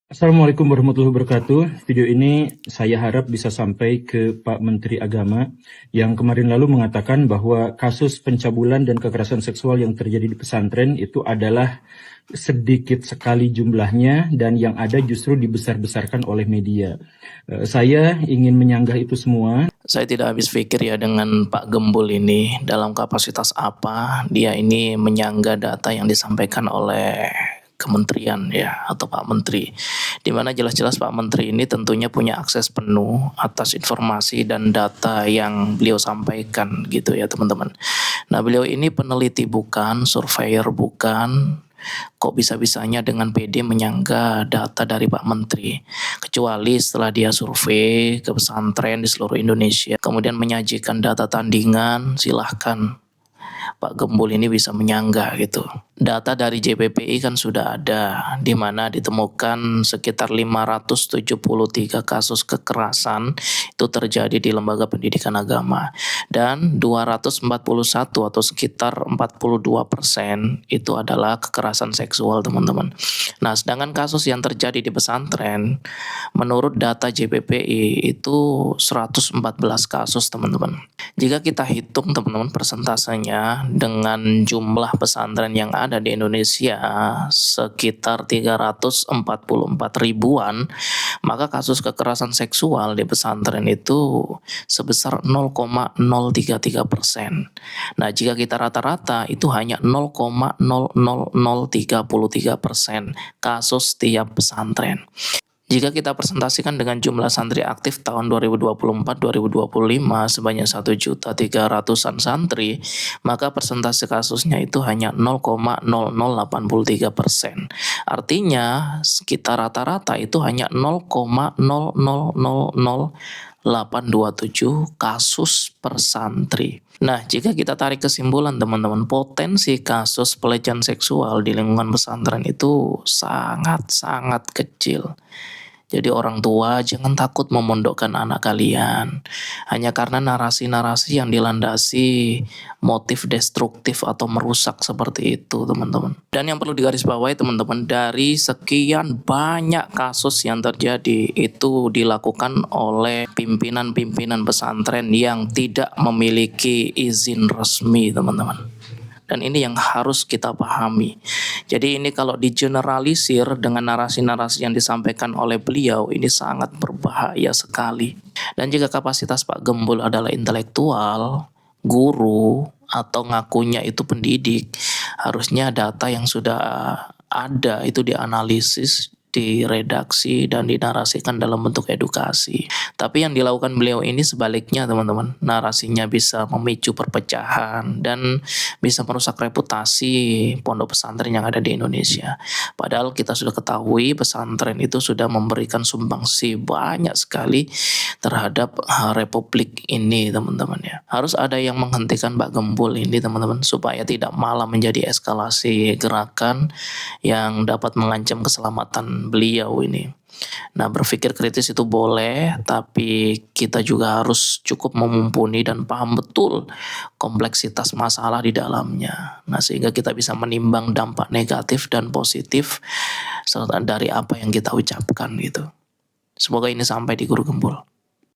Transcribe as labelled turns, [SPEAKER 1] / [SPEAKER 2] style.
[SPEAKER 1] Assalamualaikum warahmatullahi wabarakatuh. Video ini saya harap bisa sampai ke Pak Menteri Agama yang kemarin lalu mengatakan bahwa kasus pencabulan dan kekerasan seksual yang terjadi di pesantren itu adalah sedikit sekali jumlahnya dan yang ada justru dibesar-besarkan oleh media. Saya ingin menyanggah itu semua.
[SPEAKER 2] Saya tidak habis pikir ya dengan Pak Gembul ini dalam kapasitas apa dia ini menyanggah data yang disampaikan oleh kementerian ya atau Pak Menteri, di mana jelas-jelas Pak Menteri ini tentunya punya akses penuh atas informasi dan data yang beliau sampaikan gitu ya teman-teman. Nah, beliau ini peneliti bukan, surveyor bukan, kok bisa-bisanya dengan PD menyanggah data dari Pak Menteri, kecuali setelah dia survei ke pesantren di seluruh Indonesia kemudian menyajikan data tandingan, silahkan Pak Gembul ini bisa menyanggah gitu. Data dari JPPI kan sudah ada, di mana ditemukan sekitar 573 kasus kekerasan itu terjadi di lembaga pendidikan agama, dan 241 atau sekitar 42% itu adalah kekerasan seksual teman-teman. Nah, sedangkan kasus yang terjadi di pesantren menurut data JPPI itu 114 kasus teman-teman. Jika kita hitung teman-teman persentasenya dengan jumlah pesantren yang ada di Indonesia sekitar 344 ribuan, maka kasus kekerasan seksual di pesantren itu sebesar 0,033%. Nah, jika kita rata-rata itu hanya 0,00033% kasus tiap pesantren. Jika kita presentasikan dengan jumlah santri aktif tahun 2024-2025 sebanyak 1.300.000-an santri, maka persentase kasusnya itu hanya 0,0083%. Artinya sekitar rata-rata itu hanya 0,0000827 kasus per santri. Nah, jika kita tarik kesimpulan teman-teman, potensi kasus pelecehan seksual di lingkungan pesantren itu sangat-sangat kecil. Jadi orang tua jangan takut memondokkan anak kalian hanya karena narasi-narasi yang dilandasi motif destruktif atau merusak seperti itu teman-teman. Dan yang perlu digarisbawahi teman-teman, dari sekian banyak kasus yang terjadi itu dilakukan oleh pimpinan-pimpinan pesantren yang tidak memiliki izin resmi teman-teman. Dan ini yang harus kita pahami. Jadi ini kalau digeneralisir dengan narasi-narasi yang disampaikan oleh beliau, ini sangat berbahaya sekali. Dan jika kapasitas Pak Gembul adalah intelektual, guru, atau ngakunya itu pendidik, harusnya data yang sudah ada itu dianalisis, diredaksi, dan dinarasikan dalam bentuk edukasi. Tapi yang dilakukan beliau ini sebaliknya teman-teman, narasinya bisa memicu perpecahan dan bisa merusak reputasi pondok pesantren yang ada di Indonesia. Padahal kita sudah ketahui pesantren itu sudah memberikan sumbangsi banyak sekali terhadap republik ini teman-teman ya. Harus ada yang menghentikan Pak Gembul ini teman-teman, supaya tidak malah menjadi eskalasi gerakan yang dapat mengancam keselamatan beliau ini. Nah, berpikir kritis itu boleh, tapi kita juga harus cukup memumpuni dan paham betul kompleksitas masalah di dalamnya. Nah, sehingga kita bisa menimbang dampak negatif dan positif serta dari apa yang kita ucapkan gitu. Semoga ini sampai di Guru Gembul.